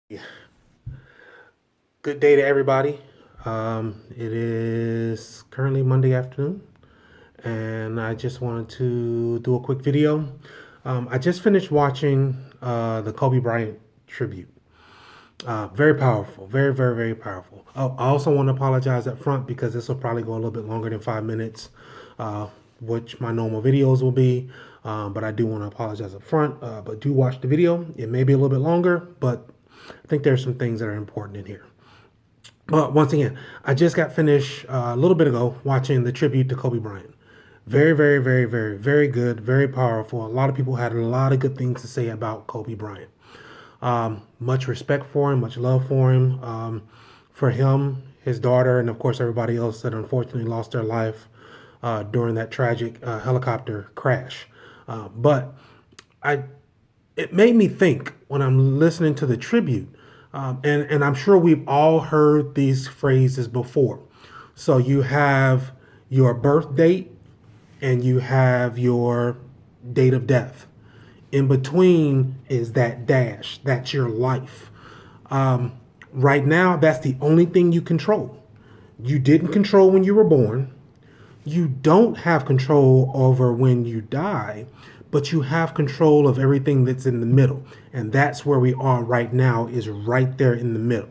Yeah. Good day to everybody. It is currently Monday afternoon, and I just wanted to do a quick video. I just finished watching the Kobe Bryant tribute. Very powerful, very powerful. I also want to apologize up front because this will probably go a little bit longer than 5 minutes, uh, which my normal videos will be. But I do want to apologize up front. But do watch the video. It may be a little bit longer, but I think there's some things that are important in here. But once again, I just got finished a little bit ago watching the tribute to Kobe Bryant. Very good, very powerful. A lot of people had a lot of good things to say about Kobe Bryant. Much respect for him, much love for him, his daughter, and of course everybody else that unfortunately lost their life during that tragic helicopter crash. But I it made me think when I'm listening to the tribute, and I'm sure we've all heard these phrases before. So you have your birth date and you have your date of death. In between is that dash. That's your life. Right now, that's the only thing you control. You didn't control when you were born. You don't have control over when you die, but you have control of everything that's in the middle. And that's where we are right now, is right there in the middle.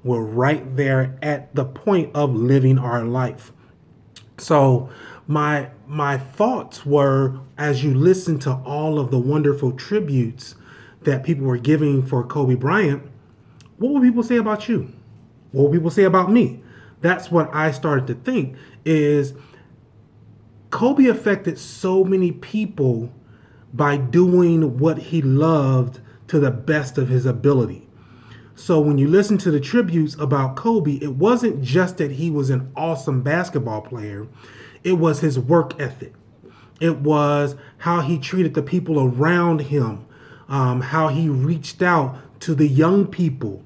We're right there at the point of living our life. So my thoughts were, as you listen to all of the wonderful tributes that people were giving for Kobe Bryant, what will people say about you? What will people say about me? That's what I started to think is Kobe affected so many people by doing what he loved to the best of his ability. So when you listen to the tributes about Kobe, it wasn't just that he was an awesome basketball player, it was his work ethic. It was how he treated the people around him, how he reached out to the young people,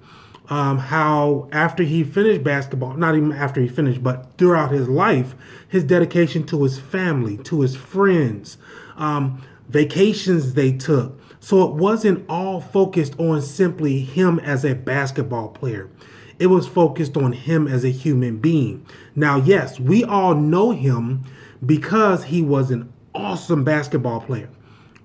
how after he finished basketball, not even after he finished, but throughout his life, his dedication to his family, to his friends, vacations they took. So it wasn't all focused on simply him as a basketball player. It was focused on him as a human being. Now, yes, we all know him because he was an awesome basketball player.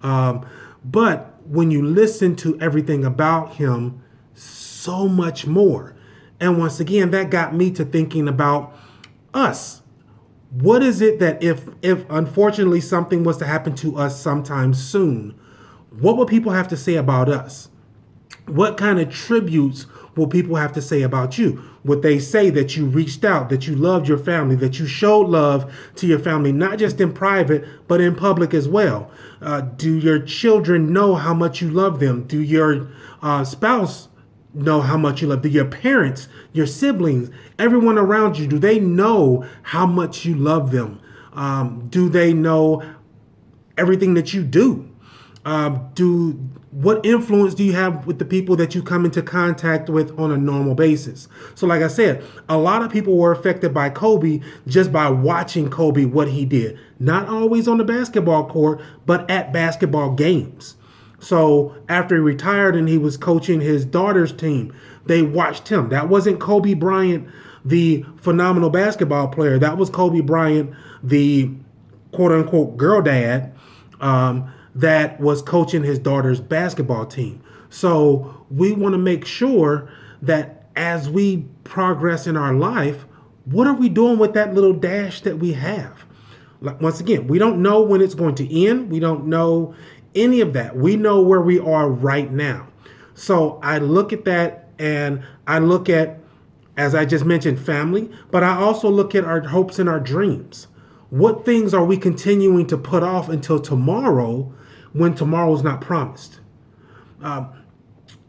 But when you listen to everything about him, so much more. And once again, that got me to thinking about us. What is it that if unfortunately something was to happen to us sometime soon, what will people have to say about us? What kind of tributes will people have to say about you? Would they say that you reached out, that you loved your family, that you showed love to your family, not just in private, but in public as well? Do your children know how much you love them? Do your spouse know how much you love? Do your parents, your siblings, everyone around you, do they know how much you love them? Do they know everything that you do? What influence do you have with the people that you come into contact with on a normal basis? So like I said, a lot of people were affected by Kobe just by watching Kobe, what he did. Not always on the basketball court, but at basketball games. So after he retired and he was coaching his daughter's team, they watched him. That wasn't Kobe Bryant, the phenomenal basketball player. That was Kobe Bryant, the quote unquote girl dad, that was coaching his daughter's basketball team. So we want to make sure that as we progress in our life, what are we doing with that little dash that we have? Like, once again, we don't know when it's going to end. We don't know any of that. We know where we are right now. So I look at that and I look at, as I just mentioned, family, but I also look at our hopes and our dreams. What things are we continuing to put off until tomorrow when tomorrow's not promised?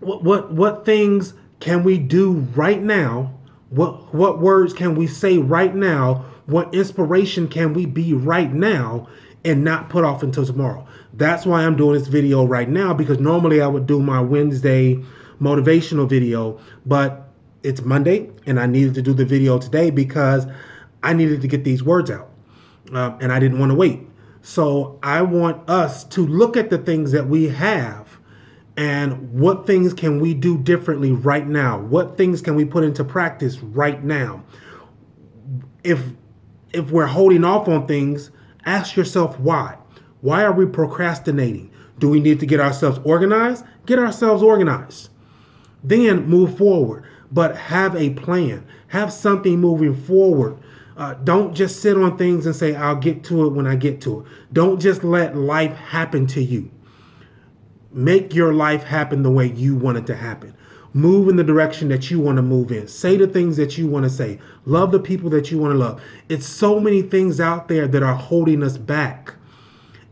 What things can we do right now? What words can we say right now? What inspiration can we be right now and not put off until tomorrow? That's why I'm doing this video right now, because normally I would do my Wednesday motivational video, but it's Monday and I needed to do the video today because I needed to get these words out, and I didn't want to wait. So I want us to look at the things that we have And what things can we do differently right now? What things can we put into practice right now? If we're holding off on things, ask yourself why. Why are we procrastinating? Do we need to get ourselves organized? Get ourselves organized. Then move forward. But have a plan. Have something moving forward. Don't just sit on things and say, I'll get to it when I get to it. Don't just let life happen to you. Make your life happen the way you want it to happen. Move in the direction that you want to move in. Say the things that you want to say. Love the people that you want to love. It's so many things out there that are holding us back.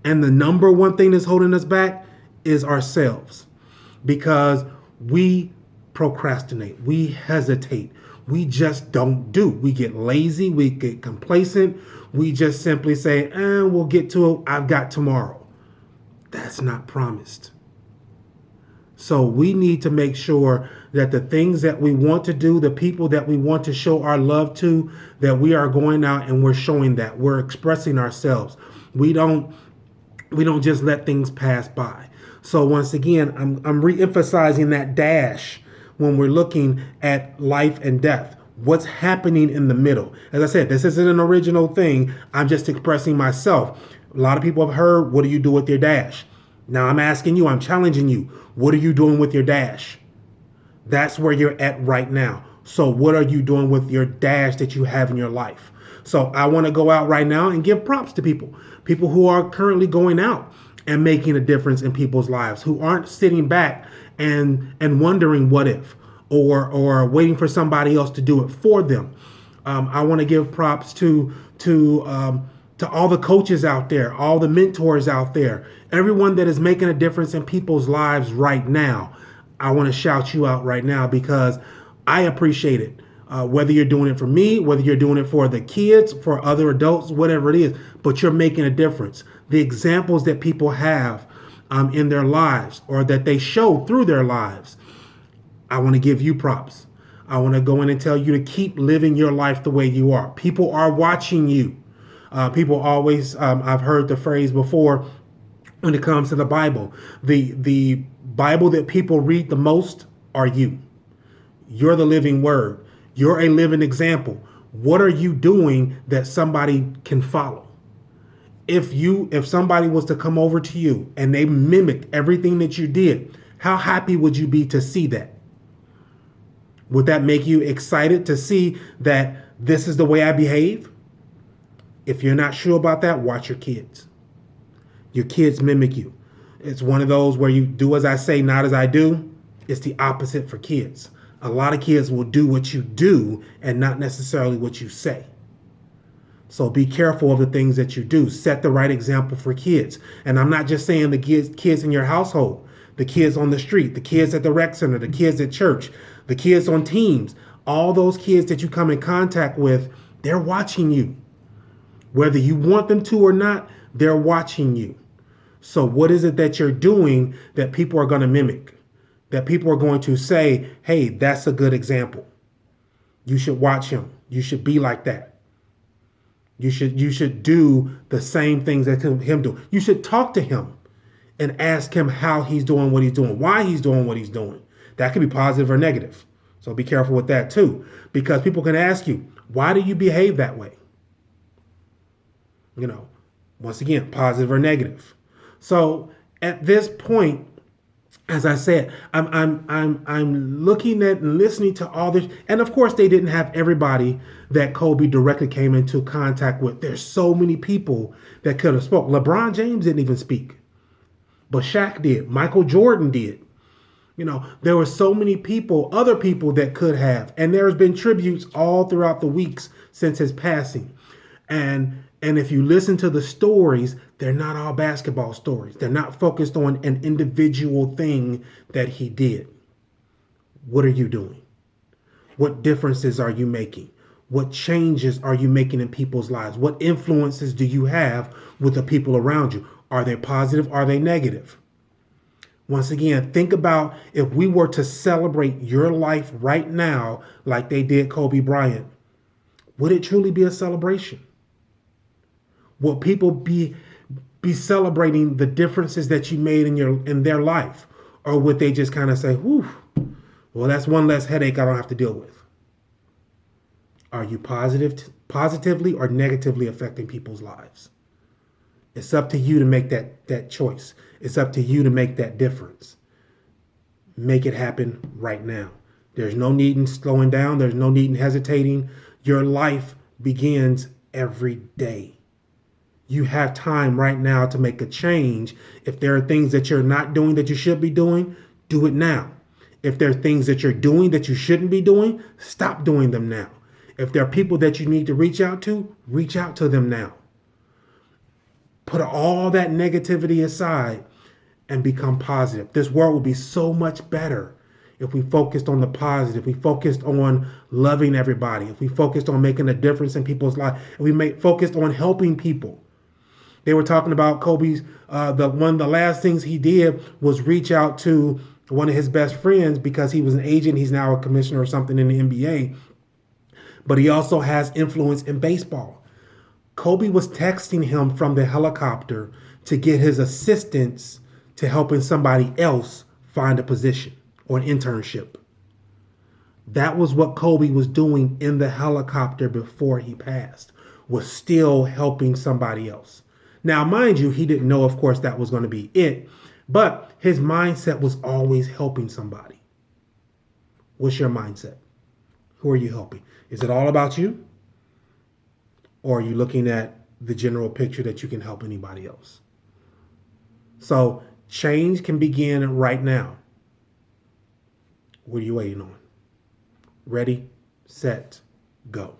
And the number one thing that's holding us back is ourselves. Because we procrastinate. We hesitate. We just don't do. We get lazy. We get complacent. We just simply say, we'll get to it. I've got tomorrow. That's not promised. So we need to make sure that the things that we want to do, the people that we want to show our love to, that we are going out and we're showing that. We're expressing ourselves. We don't just let things pass by. So once again, I'm re-emphasizing that dash when we're looking at life and death. What's happening in the middle? As I said, this isn't an original thing. I'm just expressing myself. A lot of people have heard, what do you do with your dash? Now I'm asking you, I'm challenging you. What are you doing with your dash? That's where you're at right now. So what are you doing with your dash that you have in your life? So I want to go out right now and give props to people who are currently going out and making a difference in people's lives, who aren't sitting back and wondering what if, or waiting for somebody else to do it for them. I want to give props to all the coaches out there, all the mentors out there, everyone that is making a difference in people's lives right now. I want to shout you out right now because I appreciate it. Whether you're doing it for me, whether you're doing it for the kids, for other adults, whatever it is, but you're making a difference. The examples that people have in their lives or that they show through their lives, I want to give you props. I want to go in and tell you to keep living your life the way you are. People are watching you. People always, I've heard the phrase before when it comes to the Bible. The Bible that people read the most are you. You're the living word. You're a living example. What are you doing that somebody can follow? If somebody was to come over to you and they mimicked everything that you did, how happy would you be to see that? Would that make you excited to see that this is the way I behave? If you're not sure about that, watch your kids. Your kids mimic you. It's one of those where you do as I say, not as I do. It's the opposite for kids. A lot of kids will do what you do and not necessarily what you say. So be careful of the things that you do. Set the right example for kids. And I'm not just saying the kids in your household, the kids on the street, the kids at the rec center, the kids at church, the kids on teams. All those kids that you come in contact with, they're watching you. Whether you want them to or not, they're watching you. So what is it that you're doing that people are going to mimic? That people are going to say, hey, that's a good example. You should watch him. You should be like that. You should do the same things that him do. You should talk to him and ask him how he's doing what he's doing, why he's doing what he's doing. That could be positive or negative. So be careful with that too, because people can ask you, why do you behave that way? You know, once again, positive or negative. So at this point, as I said, I'm looking at and listening to all this, and of course they didn't have everybody that Kobe directly came into contact with. There's so many people that could have spoke. LeBron James didn't even speak, but Shaq did. Michael Jordan did. You know, there were so many people, other people that could have, and there's been tributes all throughout the weeks since his passing, and if you listen to the stories, they're not all basketball stories. They're not focused on an individual thing that he did. What are you doing? What differences are you making? What changes are you making in people's lives? What influences do you have with the people around you? Are they positive? Are they negative? Once again, think about if we were to celebrate your life right now like they did Kobe Bryant, would it truly be a celebration? Will people be celebrating the differences that you made in their life? Or would they just kind of say, whew, well, that's one less headache I don't have to deal with? Are you positively or negatively affecting people's lives? It's up to you to make that choice. It's up to you to make that difference. Make it happen right now. There's no need in slowing down. There's no need in hesitating. Your life begins every day. You have time right now to make a change. If there are things that you're not doing that you should be doing, do it now. If there are things that you're doing that you shouldn't be doing, stop doing them now. If there are people that you need to reach out to them now. Put all that negativity aside and become positive. This world would be so much better if we focused on the positive, if we focused on loving everybody, if we focused on making a difference in people's lives, and we focused on helping people. They were talking about Kobe's, the last things he did was reach out to one of his best friends because he was an agent. He's now a commissioner or something in the NBA, but he also has influence in baseball. Kobe was texting him from the helicopter to get his assistance to helping somebody else find a position or an internship. That was what Kobe was doing in the helicopter before he passed, was still helping somebody else. Now, mind you, he didn't know, of course, that was going to be it, but his mindset was always helping somebody. What's your mindset? Who are you helping? Is it all about you? Or are you looking at the general picture that you can help anybody else? So change can begin right now. What are you waiting on? Ready, set, go.